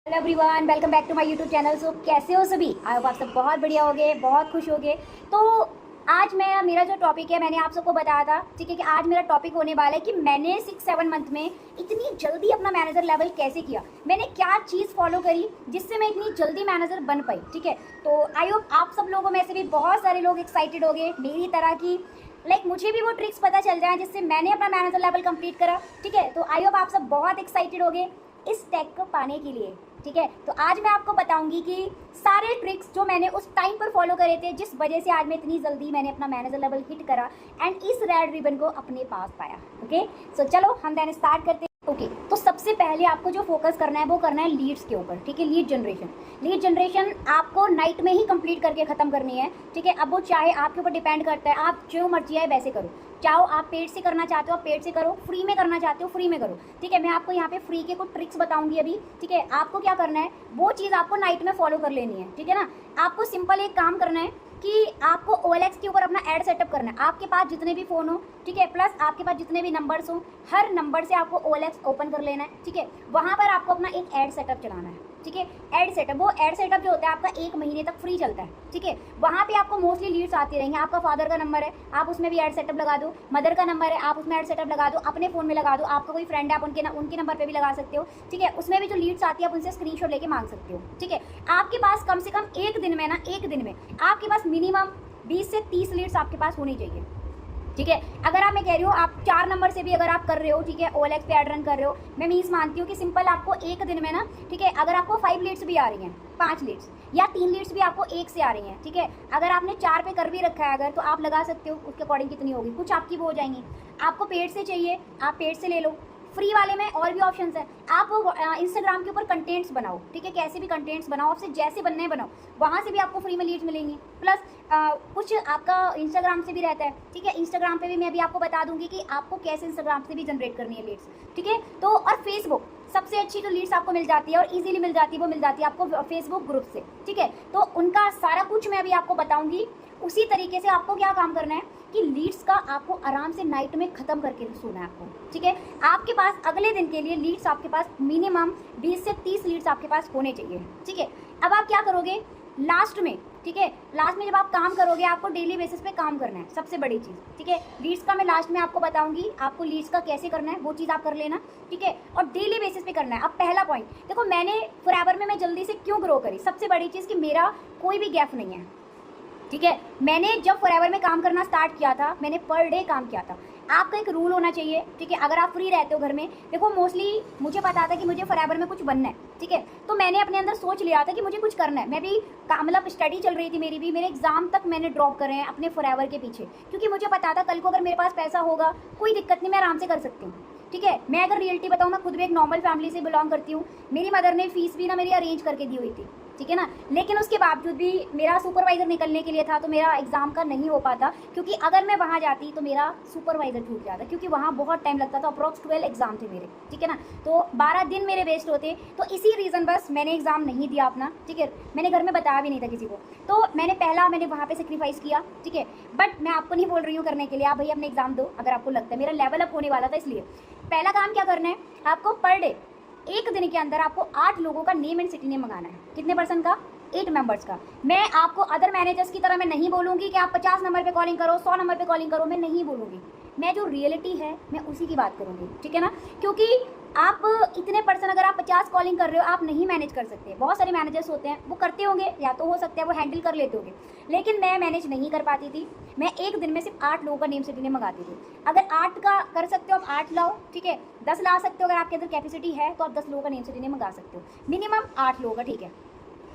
Hello everyone, welcome back to my YouTube channel. So कैसे हो सभी? आई होप आप सब बहुत बढ़िया होगे, बहुत खुश होगे। तो आज मेरा जो टॉपिक है, मैंने आप सबको बताया था, ठीक है, कि आज मेरा टॉपिक होने वाला है कि मैंने 6-7 मंथ में इतनी जल्दी अपना मैनेजर लेवल कैसे किया, मैंने क्या चीज़ फॉलो करी जिससे मैं इतनी जल्दी मैनेजर बन पाई। ठीक है, तो आई होप आप सब लोगों में से भी बहुत सारे लोग एक्साइटेड हो गए मेरी तरह की, मुझे भी वो ट्रिक्स पता चल जाए जिससे मैंने अपना मैनेजर लेवल कंप्लीट करा। ठीक है, तो आई होप आप सब बहुत एक्साइटेड हो गए इस टैग को पाने के लिए। ठीक है, तो आज मैं आपको बताऊंगी कि सारे ट्रिक्स जो मैंने उस टाइम पर फॉलो करे थे, जिस वजह से आज मैं इतनी जल्दी मैंने अपना मैनेजर लेवल हिट करा एंड इस रेड रिबन को अपने पास पाया। ओके, सो चलो हम देन स्टार्ट करते हैं। ओके, तो सबसे पहले आपको जो फोकस करना है वो करना है लीड्स के ऊपर। ठीक है, लीड जनरेशन आपको नाइट में ही कंप्लीट करके ख़त्म करनी है। ठीक है, अब वो चाहे आपके ऊपर डिपेंड करता है, आप जो मर्जी है वैसे करो। चाहो आप पेड से करना चाहते हो आप पेड से करो, फ्री में करना चाहते हो फ्री में करो। ठीक है, मैं आपको यहाँ पे फ्री के कुछ ट्रिक्स बताऊंगी अभी। ठीक है, आपको क्या करना है वो चीज़ आपको नाइट में फॉलो कर लेनी है। ठीक है ना, आपको सिंपल एक काम करना है कि आपको OLX के ऊपर अपना ऐड सेटअप करना है। आपके पास जितने भी फ़ोन हो, ठीक है, प्लस आपके पास जितने भी नंबर्स हो, हर नंबर से आपको OLX ओपन कर लेना है। ठीक है, वहाँ पर आपको अपना एक ऐड सेटअप चलाना है। ठीक है, ऐड सेटअप, वो ऐड सेटअप जो होता है आपका 1 महीने तक फ्री चलता है। ठीक है, वहाँ पे आपको मोस्टली लीड्स आती रहेंगे। आपका फादर का नंबर है, आप उसमें भी ऐड सेटअप लगा दो। मदर का नंबर है, आप उसमें ऐड सेटअप लगा दो। अपने फ़ोन में लगा दो। आपका कोई फ्रेंड है, आप उनके नंबर पर भी लगा सकते हो। ठीक है, उसमें भी जो लीड्स आती है आप उनसे स्क्रीनशॉट लेके मांग सकते हो। ठीक है, आपके पास कम से कम एक दिन में आपके पास मिनिमम 20 से 30 लीड्स आपके पास होनी चाहिए। ठीक है, अगर मैं कह रही हूँ आप 4 नंबर से भी अगर आप कर रहे हो, ठीक है, OLX पे ऐड रन कर रहे हो, मैं मीन्स मानती हूँ कि सिंपल आपको एक दिन में ना, ठीक है, अगर आपको 5 लीड्स भी आ रही हैं, 5 लीड्स या 3 लीड्स भी आपको एक से आ रही हैं, ठीक है, अगर आपने 4 पे कर भी रखा है अगर, तो आप लगा सकते हो उसके अकॉर्डिंग कितनी होगी, कुछ आपकी वो हो जाएंगी। आपको पेड से चाहिए आप पेड से ले लो। फ्री वाले में और भी ऑप्शंस है। आप इंस्टाग्राम के ऊपर कंटेंट्स बनाओ। ठीक है, कैसे भी कंटेंट्स बनाओ, आपसे जैसे बनने बनाओ, वहाँ से भी आपको फ्री में लीड्स मिलेंगी। प्लस कुछ आपका इंस्टाग्राम से भी रहता है। ठीक है, इंस्टाग्राम पे भी मैं अभी आपको बता दूंगी कि आपको कैसे इंस्टाग्राम से भी जनरेट करनी है लीड्स। ठीक है, तो और फेसबुक सबसे अच्छी जो लीड्स आपको मिल जाती है और इजीली मिल जाती है, वो मिल जाती है आपको फेसबुक ग्रुप से। ठीक है, तो उनका सारा कुछ मैं अभी आपको बताऊंगी। उसी तरीके से आपको क्या काम करना है कि लीड्स का आपको आराम से नाइट में ख़त्म करके सोना है आपको। ठीक है, आपके पास अगले दिन के लिए लीड्स आपके पास मिनिमम 20 से 30 लीड्स आपके पास होने चाहिए। ठीक है, अब आप क्या करोगे लास्ट में, ठीक है, लास्ट में जब आप काम करोगे आपको डेली बेसिस पे काम करना है, सबसे बड़ी चीज़। ठीक है, लीड्स का मैं लास्ट में आपको बताऊंगी, आपको लीड्स का कैसे करना है वो चीज़ आप कर लेना। ठीक है, और डेली बेसिस पे करना है। अब पहला पॉइंट देखो, मैंने फॉरएवर में मैं जल्दी से क्यों ग्रो करी, सबसे बड़ी चीज़ कि मेरा कोई भी गैप नहीं है। ठीक है, मैंने जब फॉरएवर में काम करना स्टार्ट किया था, मैंने पर डे काम किया था। आपका एक रूल होना चाहिए। ठीक है, अगर आप फ्री रहते हो घर में, देखो मोस्टली मुझे पता था कि मुझे फॉरएवर में कुछ बनना है। ठीक है, तो मैंने अपने अंदर सोच लिया था कि मुझे कुछ करना है। मैं भी मतलब स्टडी चल रही थी मेरी भी, मेरे एग्जाम तक मैंने ड्रॉप करे हैं अपने फॉरएवर के पीछे, क्योंकि मुझे पता था कल को अगर मेरे पास पैसा होगा कोई दिक्कत नहीं, मैं आराम से कर सकती हूँ। ठीक है, मैं अगर रियलिटी बताऊँ, मैं खुद भी एक नॉर्मल फैमिली से बिलोंग करती हूँ। मेरी मदर ने फीस भी ना मेरी अरेंज करके दी हुई थी। ठीक है ना, लेकिन उसके बावजूद भी मेरा सुपरवाइज़र निकलने के लिए था, तो मेरा एग्ज़ाम का नहीं हो पाता, क्योंकि अगर मैं वहाँ जाती तो मेरा सुपरवाइज़र छूट जाता, क्योंकि वहाँ बहुत टाइम लगता था। अप्रॉक्स 12 एग्ज़ाम थे मेरे। ठीक है ना, तो 12 दिन मेरे वेस्ट होते। तो इसी रीज़न बस मैंने एग्ज़ाम नहीं दिया अपना। ठीक है, मैंने घर में बताया भी नहीं था किसी को। तो मैंने वहाँ पर सेक्रीफाइस किया। ठीक है, बट मैं आपको नहीं बोल रही हूँ करने के लिए, आप भैया अपने एग्ज़ाम दो अगर आपको लगता है। मेरा लेवल अप होने वाला था, इसलिए पहला काम क्या करना है आपको, पर डे एक दिन के अंदर आपको 8 लोगों का नेम एंड सिटी नेम मंगाना है। कितने पर्सन का? 8 मेंबर्स का। मैं आपको अदर मैनेजर्स की तरह मैं नहीं बोलूँगी कि आप 50 नंबर पे कॉलिंग करो, 100 नंबर पे कॉलिंग करो, मैं नहीं बोलूँगी। मैं जो रियलिटी है मैं उसी की बात करूँगी। ठीक है ना, क्योंकि आप इतने पर्सन अगर आप 50 कॉलिंग कर रहे हो, आप नहीं मैनेज कर सकते। बहुत सारे मैनेजर्स होते हैं, वो करते होंगे, या तो हो सकता है वो हैंडल कर लेते होंगे, लेकिन मैं मैनेज नहीं कर पाती थी। मैं एक दिन में सिर्फ 8 लोगों का नेम सिटी नेम मंगाती थी। अगर 8 का कर सकते हो आप 8 लाओ। ठीक है, 10 ला सकते हो, अगर आपके अंदर कैपेसिटी है तो आप 10 लोगों का नेम सिटी नेम मंगा सकते हो। मिनिमम 8 लोगों का। ठीक है,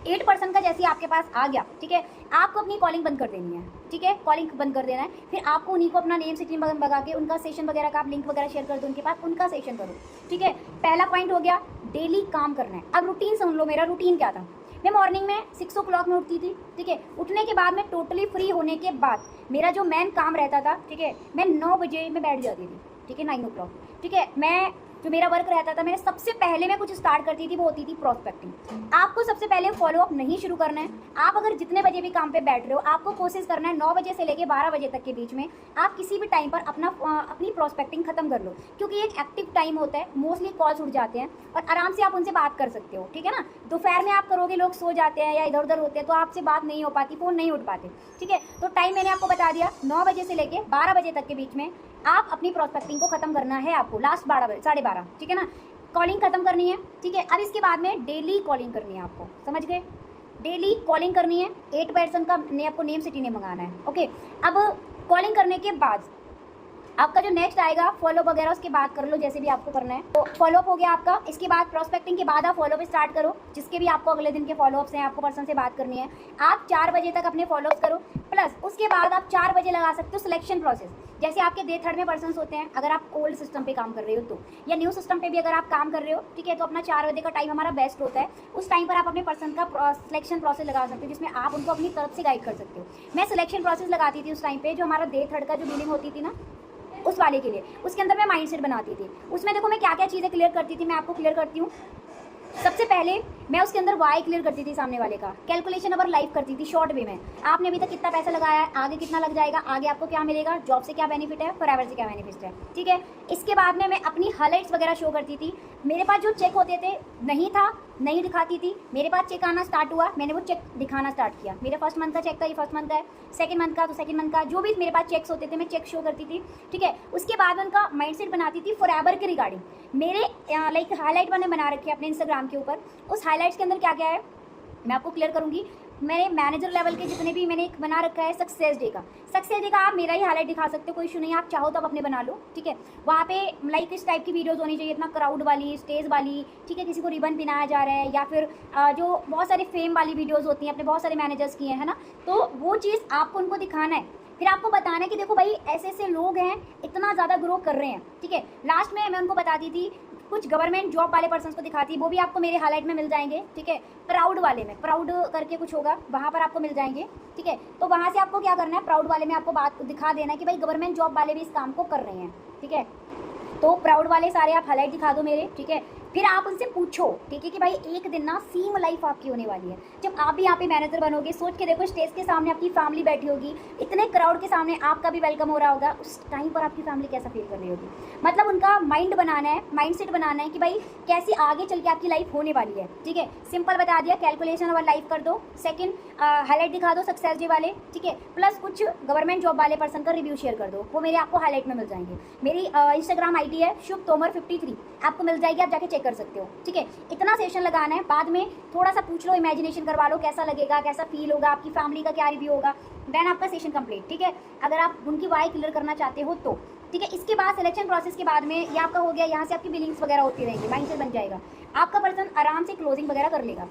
8 पर्सन का जैसे आपके पास आ गया, ठीक है, आपको अपनी कॉलिंग बंद कर देनी है। ठीक है, कॉलिंग बंद कर देना है। फिर आपको उन्हीं को अपना नेम सिटी मंगा के उनका सेशन वगैरह का आप लिंक वगैरह शेयर कर दो उनके पास, उनका सेशन करो। ठीक है, पहला पॉइंट हो गया, डेली काम करना है। अब रूटीन सुन लो, मेरा रूटीन क्या था। मैं मॉर्निंग में 6 o'clock में उठती थी। ठीक है, उठने के बाद में टोटली फ्री होने के बाद मेरा जो मेन काम रहता था, ठीक है, मैं 9 बजे में बैठ जाती थी। ठीक है, 9 o'clock। ठीक है, मैं जो मेरा वर्क रहता था, मैंने सबसे पहले मैं कुछ स्टार्ट करती थी वो होती थी प्रोस्पेक्टिंग। आपको सबसे पहले फॉलोअप नहीं शुरू करना है। आप अगर जितने बजे भी काम पे बैठ रहे हो, आपको कोशिश करना है 9 बजे से लेकर 12 बजे तक के बीच में आप किसी भी टाइम पर अपनी प्रोस्पेक्टिंग खत्म कर लो, क्योंकि एक एक्टिव टाइम होता है, मोस्टली कॉल्स उठ जाते हैं और आराम से आप उनसे बात कर सकते हो, ठीक है ना। दोपहर में आप करोगे, लोग सो जाते हैं या इधर उधर होते हैं, तो आपसे बात नहीं हो पाती, फ़ोन नहीं उठ पाते, ठीक है। तो टाइम मैंने आपको बता दिया, 9 बजे से लेकर 12 बजे तक के बीच में आप अपनी प्रोस्पेक्टिंग को खत्म करना है आपको, लास्ट 12 बजे 12:30, ठीक है ना। कॉलिंग खत्म करनी है, ठीक है। अब इसके बाद में डेली कॉलिंग करनी है आपको, समझ गए। डेली कॉलिंग करनी है, 8 पर्सन का आपको नेम सिटी नेम मंगाना है, ओके। अब कॉलिंग करने के बाद आपका जो नेक्स्ट आएगा फॉलोअप वगैरह, उसके बाद कर लो जैसे भी आपको करना है। तो फॉलोअप हो गया आपका, इसके बाद प्रोस्पेक्टिंग के बाद आप फॉलोअप स्टार्ट करो, जिसके भी आपको अगले दिन के फॉलोअप्स हैं, आपको पर्सन से बात करनी है। आप 4 बजे तक अपने फॉलोअप्स करो, प्लस उसके बाद आप 4 बजे लगा सकते हो सिलेक्शन प्रोसेस। जैसे आपके डे थर्ड में पर्सन होते हैं, अगर आप ओल्ड सिस्टम पे काम कर रहे हो तो, या न्यू सिस्टम पे भी अगर आप काम कर रहे हो, ठीक है, तो अपना 4 बजे का टाइम हमारा बेस्ट होता है। उस टाइम पर आप अपने पर्सन का सिलेक्शन प्रोसेस लगा सकते हो, जिसमें आप उनको अपनी तरफ से गाइड कर सकते हो। मैं सिलेक्शन प्रोसेस लगाती थी उस टाइम पे, जो हमारा डे थर्ड का जो डीलिंग होती थी ना, उस वाले के लिए, उसके अंदर मैं माइंडसेट बनाती थी। उसमें देखो मैं क्या क्या चीज़ें क्लियर करती थी, मैं आपको क्लियर करती हूँ। सबसे पहले मैं उसके अंदर वाई क्लियर करती थी, सामने वाले का कैलकुलेशन अवर लाइफ करती थी शॉर्ट वे में। आपने अभी तक कितना पैसा लगाया है, आगे कितना लग जाएगा, आगे आपको क्या मिलेगा, जॉब से क्या बेनिफिट है, फॉरएवर से क्या बेनिफिट है, ठीक है। इसके बाद में मैं अपनी हाइलाइट्स वगैरह शो करती थी। मेरे पास जो चेक होते थे नहीं था, नहीं दिखाती थी, मेरे पास चेक आना स्टार्ट हुआ, मैंने वो चेक दिखाना स्टार्ट किया। मेरा फर्स्ट मंथ का चेक था, ये फर्स्ट मंथ का है, सेकंड मंथ का तो सेकंड मंथ का, जो भी मेरे पास चेक्स होते थे मैं चेक शो करती थी, ठीक है। उसके बाद उनका माइंडसेट बनाती थी फॉरएवर के रिगार्डिंग। मेरे लाइक हाईलाइट मैंने बना रखे अपने इंस्टाग्राम के ऊपर, उस हाईलाइट्स के अंदर क्या क्या है मैं आपको क्लियर करूंगी। मेरे मैनेजर लेवल के जितने भी मैंने एक बना रखा है सक्सेस डे का, सक्सेस डे का आप मेरा ही हाईलाइट दिखा सकते हो, कोई इशू नहीं है, आप चाहो तो आप अपने बना लो, ठीक है। वहाँ पे लाइक इस टाइप की वीडियोस होनी चाहिए, इतना क्राउड वाली, स्टेज वाली, ठीक है, किसी को रिबन पिनाया जा रहा है, या फिर जो बहुत सारे फेम वाली वीडियोज़ होती हैं, अपने बहुत सारे मैनेजर्स की है ना, तो वो चीज़ आपको उनको दिखाना है। फिर आपको बताना है कि देखो भाई ऐसे ऐसे लोग हैं, इतना ज़्यादा ग्रो कर रहे हैं, ठीक है। लास्ट में मैं उनको बताती थी, कुछ गवर्नमेंट जॉब वाले पर्सन को दिखाती है, वो भी आपको मेरे हाईलाइट में मिल जाएंगे, ठीक है। प्राउड वाले में, प्राउड करके कुछ होगा, वहाँ पर आपको मिल जाएंगे, ठीक है। तो वहाँ से आपको क्या करना है, प्राउड वाले में आपको बात दिखा देना है कि भाई गवर्नमेंट जॉब वाले भी इस काम को कर रहे हैं, ठीक है। तो प्राउड वाले सारे आप हाईलाइट दिखा दो मेरे, ठीक है। फिर आप उनसे पूछो, ठीक है, कि भाई एक दिन ना सेम लाइफ आपकी होने वाली है। जब आप भी यहाँ पे मैनेजर बनोगे, सोच के देखो, स्टेज के सामने आपकी फैमिली बैठी होगी, इतने क्राउड के सामने आपका भी वेलकम हो रहा होगा, उस टाइम पर आपकी फैमिली कैसा फील कर रही होगी। मतलब उनका माइंड बनाना है, माइंडसेट बनाना है कि भाई कैसी आगे चल के आपकी लाइफ होने वाली है, ठीक है। सिंपल बता दिया, कैलकुलेशन वाला लाइफ कर दो, सेकंड हाईलाइट दिखा दो सक्सेस डे वाले, ठीक है, प्लस कुछ गवर्नमेंट जॉब वाले पर्सन का रिव्यू शेयर कर दो, वो मेरे आपको हाईलाइट में मिल जाएंगे। मेरी इंस्टाग्राम ID है शुभ तोमर 53, आपको मिल जाएगी, आप जाके चेक कर सकते हो, ठीक है। इतना सेशन लगाना है, बाद में थोड़ा सा पूछ लो, इमेजिनेशन करवा लो, कैसा लगेगा, कैसा फील होगा, आपकी फैमिली का क्या रिव्यू होगा, देन आपका सेशन कंप्लीट, ठीक है। अगर आप उनकी वाई क्लियर करना चाहते हो तो, ठीक है। इसके बाद सिलेक्शन प्रोसेस के बाद में ये आपका हो गया, यहाँ से आपकी बिलिंग्स वगैरह होती रहेंगी, माइंडसेट बन जाएगा, आपका पर्सन आराम से क्लोजिंग वगैरह कर लेगा,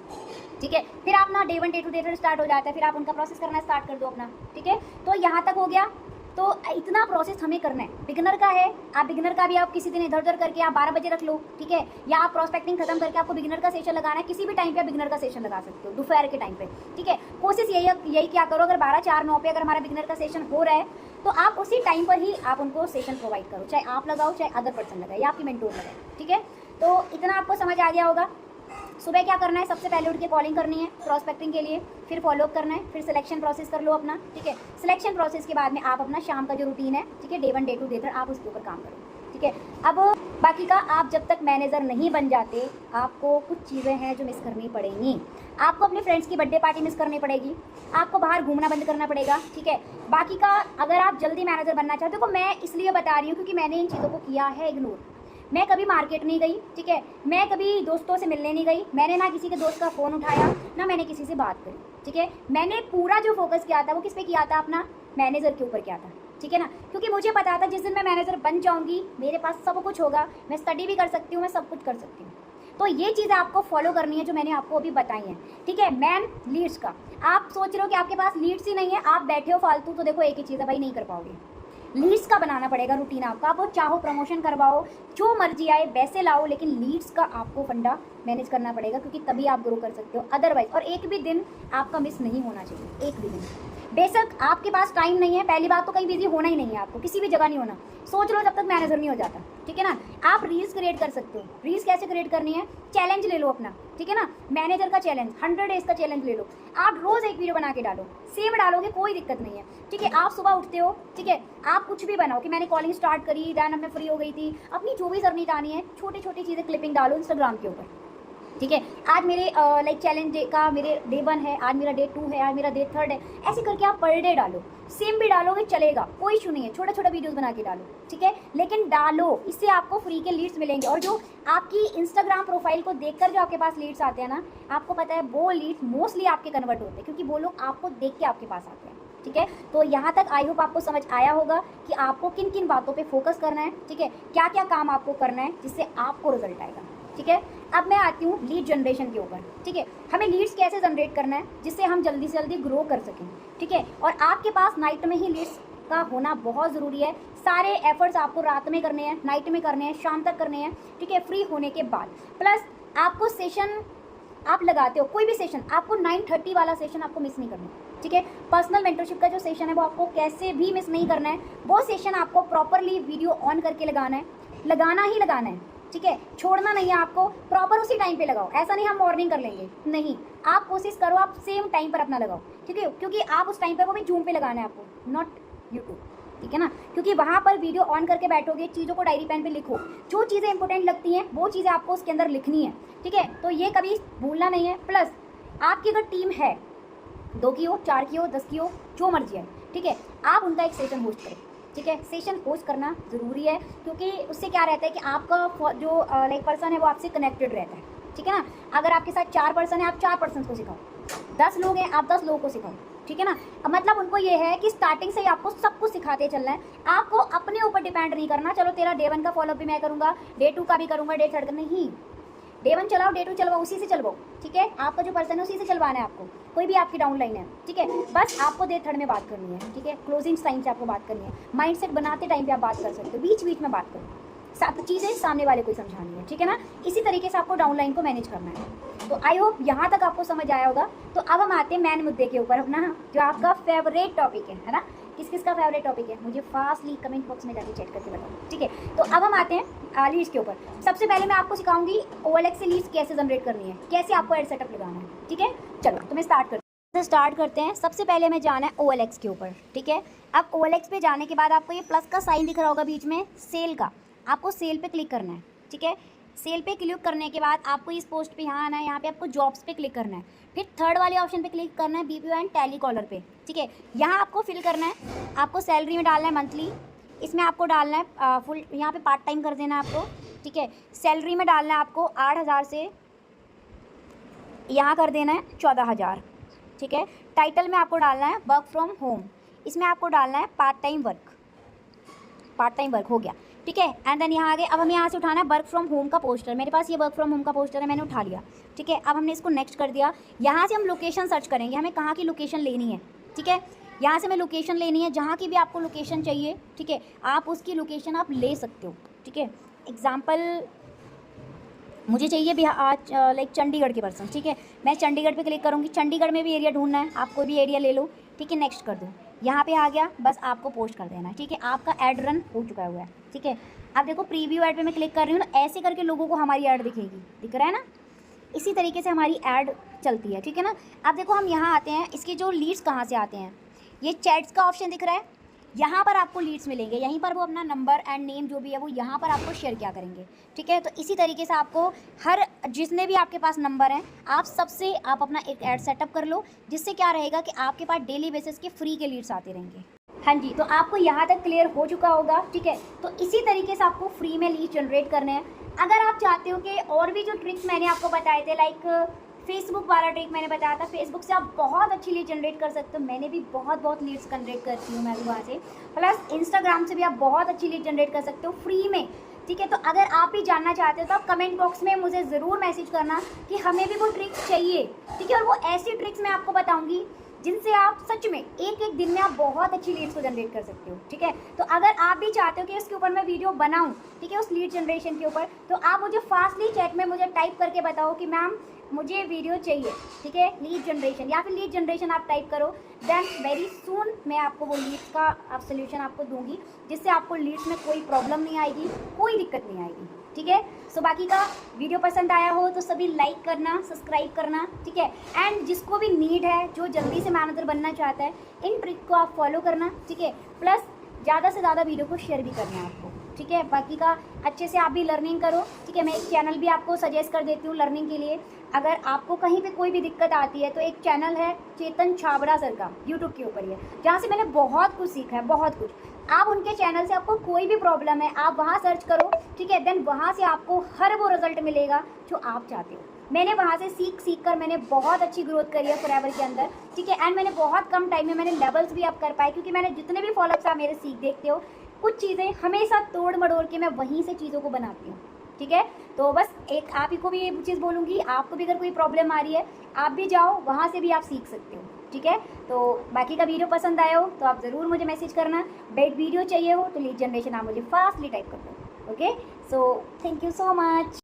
ठीक है। फिर आप ना डे 1 डे 2 डे 3 स्टार्ट हो जाता है, फिर आप उनका प्रोसेस करना स्टार्ट कर दो अपना, ठीक है। तो यहाँ तक हो गया। तो इतना प्रोसेस हमें करना है, बिगनर का है, आप बिगनर का भी आप किसी दिन इधर उधर करके आप 12 बजे रख लो, ठीक है। या आप प्रोस्पेक्टिंग खत्म करके आपको बिगनर का सेशन लगाना है, किसी भी टाइम पे आप बिगनर का सेशन लगा सकते हो, दोपहर के टाइम पे, ठीक है। कोशिश यही क्या करो, अगर 12-4-9 पे अगर हमारा बिगनर का सेशन हो रहा है तो आप उसी टाइम पर ही आप उनको सेशन प्रोवाइड करो, चाहे आप लगाओ चाहे अदर पर्सन लगाए या आपकी मेंटोर लगाए, ठीक है। तो इतना आपको समझ आ गया होगा। सुबह क्या करना है, सबसे पहले उठ के कॉलिंग करनी है प्रोस्पेक्टिंग के लिए, फिर फॉलोअप करना है, फिर सिलेक्शन प्रोसेस कर लो अपना, ठीक है। सिलेक्शन प्रोसेस के बाद में आप अपना शाम का जो रूटीन है, ठीक है, डे 1 डे 2 डे 3 आप उसके ऊपर काम करो, ठीक है। अब बाकी का आप जब तक मैनेजर नहीं बन जाते, आपको कुछ चीज़ें हैं जो मिस करनी पड़ेंगी। आपको अपने फ्रेंड्स की बर्थडे पार्टी मिस करनी पड़ेगी, आपको बाहर घूमना बंद करना पड़ेगा, ठीक है। बाकी का अगर आप जल्दी मैनेजर बनना चाहते हो, तो मैं इसलिए बता रही हूँ क्योंकि मैंने इन चीज़ों को किया है इग्नोर। मैं कभी मार्केट नहीं गई, ठीक है, मैं कभी दोस्तों से मिलने नहीं गई, मैंने ना किसी के दोस्त का फ़ोन उठाया, ना मैंने किसी से बात करी, ठीक है। मैंने पूरा जो फोकस किया था वो किस पे किया था, अपना मैनेजर के ऊपर किया था, ठीक है ना। क्योंकि मुझे पता था जिस दिन मैं मैनेजर बन जाऊंगी मेरे पास सब कुछ होगा, मैं स्टडी भी कर सकती हूँ, मैं सब कुछ कर सकती हूँ। तो ये चीज़ें आपको फॉलो करनी है जो मैंने आपको अभी बताई हैं, ठीक है। मैन लीड्स का, आप सोच रहे हो कि आपके पास लीड्स ही नहीं है, आप बैठे हो फालतू, तो देखो एक ही चीज़ है भाई, नहीं कर पाओगे। लीड्स का बनाना पड़ेगा रूटीन आपका, आप वो चाहो प्रमोशन करवाओ, जो मर्जी आए वैसे लाओ, लेकिन लीड्स का आपको फंडा मैनेज करना पड़ेगा, क्योंकि तभी आप ग्रो कर सकते हो। अदरवाइज, और एक भी दिन आपका मिस नहीं होना चाहिए, एक भी दिन। बेशक आपके पास टाइम नहीं है, पहली बात तो कहीं बिजी होना ही नहीं है, आपको किसी भी जगह नहीं होना, सोच लो जब तक मैनेजर नहीं हो जाता, ठीक है ना। आप रील्स क्रिएट कर सकते हो। रील्स कैसे क्रिएट करनी है, चैलेंज ले लो अपना, ठीक है ना, मैनेजर का चैलेंज, 100 डेज का चैलेंज ले लो। आप रोज एक वीडियो बना के डालो, सेम डालोगे कोई दिक्कत नहीं है, ठीक है। आप सुबह उठते हो, ठीक है, आप कुछ भी बनाओ कि मैंने कॉलिंग स्टार्ट करी, दैन अब मैं फ्री हो गई थी, अपनी जो भी जर्नी आनी है, छोटी छोटी चीज़ें क्लिपिंग डालो इंस्टाग्राम के ऊपर, ठीक है। आज मेरे लाइक चैलेंज डे का मेरे डे 1 है, आज मेरा डे 2 है, आज मेरा डे 3 है, ऐसे करके आप पर डे डालो। सेम भी डालोगे चलेगा, कोई इशू नहीं है, छोटा छोटा वीडियोस बना के डालो, ठीक है, लेकिन डालो, इससे आपको फ्री के लीड्स मिलेंगे। और जो आपकी इंस्टाग्राम प्रोफाइल को देखकर जो आपके पास लीड्स आते हैं ना, आपको पता है वो लीड्स मोस्टली आपके कन्वर्ट होते हैं, क्योंकि वो लोग आपको देख के आपके पास आते हैं, ठीक है। तो यहाँ तक आई होप आपको समझ आया होगा कि आपको किन किन बातों पे फोकस करना है, ठीक है, क्या क्या काम आपको करना है जिससे आपको रिजल्ट आएगा, ठीक है। अब मैं आती हूँ लीड जनरेशन के ऊपर, ठीक है। हमें लीड्स कैसे जनरेट करना है जिससे हम जल्दी से जल्दी ग्रो कर सकें, ठीक है। और आपके पास नाइट में ही लीड्स का होना बहुत ज़रूरी है। सारे एफर्ट्स आपको रात में करने हैं, नाइट में करने हैं, शाम तक करने हैं, ठीक है, फ्री होने के बाद। प्लस आपको सेशन आप लगाते हो, कोई भी सेशन आपको 9:30 वाला सेशन आपको मिस नहीं करना है, ठीक है। पर्सनल मेंटरशिप का जो सेशन है वो आपको कैसे भी मिस नहीं करना है। वो सेशन आपको प्रॉपरली वीडियो ऑन करके लगाना है, लगाना ही लगाना है, ठीक है, छोड़ना नहीं है आपको, प्रॉपर उसी टाइम पे लगाओ। ऐसा नहीं हम मॉर्निंग कर लेंगे, नहीं, आप कोशिश करो आप सेम टाइम पर अपना लगाओ, ठीक है, क्योंकि आप उस टाइम पर वो भी जूम पे लगाना है आपको, नॉट यूट्यूब, ठीक है ना। क्योंकि वहाँ पर वीडियो ऑन करके बैठोगे, चीज़ों को डायरी पेन पे लिखो, जो चीज़ें इंपॉर्टेंट लगती हैं वो चीज़ें आपको उसके अंदर लिखनी है, ठीक है। तो ये कभी भूलना नहीं है। प्लस आपकी अगर टीम है, 2 की हो, 4 की हो, 10 की हो, जो मर्जी है, ठीक है, आप उनका एक सेशन होस्ट करें, ठीक है। सेशन होस्ट करना ज़रूरी है, क्योंकि उससे क्या रहता है कि आपका जो लाइक पर्सन है वो आपसे कनेक्टेड रहता है, ठीक है ना। अगर आपके साथ 4 पर्सन है, आप 4 पर्सन को सिखाओ, 10 लोग हैं, आप 10 लोगों को सिखाओ, ठीक है ना। अब मतलब उनको ये है कि स्टार्टिंग से ही आपको सब कुछ सिखाते चलना है, आपको अपने ऊपर डिपेंड नहीं करना, चलो तेरा डे 1 का फॉलोअप भी मैं करूँगा, डे 2 का भी करूँगा, डे 3 का नहीं। डे 1 चलाओ, डे 2 चलवाओ, उसी से चलवाओ, ठीक है। आपका जो पर्सन है उसी से चलवाना है आपको, कोई भी आपकी डाउनलाइन है, ठीक है। बस आपको डे 3 में बात करनी है, ठीक है, क्लोजिंग टाइम से आपको बात करनी है, माइंडसेट बनाते टाइम पे आप बात कर सकते हो, बीच बीच में बात करो, सब चीज़ें सामने वाले को समझानी है, ठीक है ना। इसी तरीके से आपको डाउनलाइन को मैनेज करना है। तो आई होप यहाँ तक आपको समझ आया होगा। तो अब हम आते हैं मेन मुद्दे के ऊपर अपना, जो आपका फेवरेट टॉपिक है ना। किस किस का फेवरेट टॉपिक है मुझे फास्टली कमेंट बॉक्स में जाके चेक करके बताओ, ठीक है। तो अब हम आते हैं लीड्स के ऊपर। सबसे पहले मैं आपको सिखाऊंगी OLX से लीड्स कैसे जनरेट करनी है, कैसे आपको एड सेटअप लगाना है, ठीक है। चलो तो मैं स्टार्ट करते हैं। सबसे पहले मैं जाना है OLX के ऊपर, ठीक है। अब OLX पे जाने के बाद आपको ये प्लस का साइन दिख रहा होगा बीच में, सेल का, आपको सेल पे क्लिक करना है, ठीक है। सेल पे क्लिक करने के बाद आपको इस पोस्ट पे यहाँ आना है, यहाँ पे आपको जॉब्स पे क्लिक करना है, फिर थर्ड वाले ऑप्शन पे क्लिक करना है BPO एंड टैली कॉलर पे, ठीक है। यहाँ आपको फिल करना है, आपको सैलरी में डालना है मंथली, इसमें आपको डालना है फुल, यहाँ पे पार्ट टाइम कर देना है आपको, ठीक है। सैलरी में डालना है आपको 8,000 से यहाँ कर देना है 14,000, ठीक है। टाइटल में आपको डालना है वर्क फ्रॉम होम, इसमें आपको डालना है पार्ट टाइम वर्क हो गया, ठीक है। एंड देन यहाँ आगे अब हमें यहाँ से उठाना है वर्क फ्रॉम होम का पोस्टर। मेरे पास ये वर्क फ्रॉम होम का पोस्टर है, मैंने उठा लिया, ठीक है। अब हमने इसको नेक्स्ट कर दिया। यहाँ से हम लोकेशन सर्च करेंगे, हमें कहाँ की लोकेशन लेनी है, ठीक है। यहाँ से हमें लोकेशन लेनी है, जहाँ की भी आपको लोकेशन चाहिए, ठीक है, आप उसकी लोकेशन आप ले सकते हो, ठीक है। एग्जाम्पल मुझे चाहिए भी आज लाइक चंडीगढ़ के पर्सन, ठीक है, मैं चंडीगढ़ पे क्लिक करूँगी। चंडीगढ़ में भी एरिया ढूंढना है, आप कोई भी एरिया ले लो, ठीक है। नेक्स्ट कर दो, यहाँ पे आ गया, बस आपको पोस्ट कर देना है, ठीक है। आपका ऐड रन हो चुका हुआ है, ठीक है। अब देखो प्रीव्यू ऐड पे मैं क्लिक कर रही हूँ ना, ऐसे करके लोगों को हमारी ऐड दिखेगी, दिख रहा है ना। इसी तरीके से हमारी ऐड चलती है, ठीक है ना। अब देखो हम यहाँ आते हैं, इसके जो लीड्स कहाँ से आते हैं, ये चैट्स का ऑप्शन दिख रहा है, यहाँ पर आपको लीड्स मिलेंगे, यहीं पर वो अपना नंबर एंड नेम जो भी है वो यहाँ पर आपको शेयर किया करेंगे, ठीक है। तो इसी तरीके से आपको हर जितने भी आपके पास नंबर हैं, आप सबसे आप अपना एक ऐड सेटअप कर लो, जिससे क्या रहेगा कि आपके पास डेली बेसिस के फ्री के लीड्स आते रहेंगे। हाँ जी, तो आपको यहाँ तक क्लियर हो चुका होगा, ठीक है। तो इसी तरीके से आपको फ्री में लीड जनरेट करने हैं। अगर आप चाहते हो कि और भी जो ट्रिक्स मैंने आपको बताए थे, लाइक फेसबुक वाला ट्रिक मैंने बताया था, फेसबुक से आप बहुत अच्छी लीड जनरेट कर सकते हो, मैंने भी बहुत लीड्स जनरेट करती हूँ मैं भी वहाँ से। प्लस इंस्टाग्राम से भी आप बहुत अच्छी लीड जनरेट कर सकते हो फ्री में, ठीक है। तो अगर आप भी जानना चाहते हो तो आप कमेंट बॉक्स में मुझे ज़रूर मैसेज करना कि हमें भी वो ट्रिक्स चाहिए, ठीक है। और वो ऐसी ट्रिक्स मैं आपको बताऊँगी जिनसे आप सच में एक दिन में आप बहुत अच्छी लीड्स को जनरेट कर सकते हो, ठीक है। तो अगर आप भी चाहते हो कि इसके ऊपर मैं वीडियो बनाऊं, ठीक है, उस लीड जनरेशन के ऊपर, तो आप मुझे फास्टली चैट में मुझे टाइप करके बताओ कि मैम मुझे वीडियो चाहिए, ठीक है, लीड जनरेशन, या फिर लीड जनरेशन आप टाइप करो, देन वेरी सून मैं आपको वो लीड्स का आप सोल्यूशन आपको दूंगी, जिससे आपको लीड्स में कोई प्रॉब्लम नहीं आएगी, कोई दिक्कत नहीं आएगी, ठीक है। सो बाकी का वीडियो पसंद आया हो तो सभी लाइक करना, सब्सक्राइब करना, ठीक है। एंड जिसको भी नीड है, जो जल्दी से मैनेजर बनना चाहता है, इन ट्रिक को आप फॉलो करना, ठीक है। प्लस ज़्यादा से ज़्यादा वीडियो को शेयर भी करना है आपको, ठीक है। बाकी का अच्छे से आप भी लर्निंग करो, ठीक है। मैं एक चैनल भी आपको सजेस्ट कर देती हूँ लर्निंग के लिए। अगर आपको कहीं पे कोई भी दिक्कत आती है तो एक चैनल है चेतन छाबड़ा सर का, यूट्यूब के ऊपर ही है, जहाँ से मैंने बहुत कुछ सीखा है, बहुत कुछ। आप उनके चैनल से आपको कोई भी प्रॉब्लम है, आप वहाँ सर्च करो, ठीक है। देन वहाँ से आपको हर वो रिजल्ट मिलेगा जो आप चाहते हो। मैंने वहाँ से सीख कर मैंने बहुत अच्छी ग्रोथ करी है फॉरएवर के अंदर, ठीक है। एंड मैंने बहुत कम टाइम में मैंने लेवल्स भी अप कर पाए, क्योंकि मैंने जितने भी फॉलोअप्स आप मेरे सीख देखते हो, कुछ चीज़ें हमेशा तोड़ मड़ोड़ के मैं वहीं से चीज़ों को बनाती हूँ, ठीक है। तो बस एक आप ही को भी ये चीज़ बोलूँगी, आपको भी अगर कोई प्रॉब्लम आ रही है, आप भी जाओ, वहाँ से भी आप सीख सकते हो, ठीक है। तो बाकी का वीडियो पसंद आया हो तो आप ज़रूर मुझे मैसेज करना। बेड वीडियो चाहिए हो तो लीड जनरेशन आप मुझे फास्टली टाइप कर दो, okay. So thank you so much.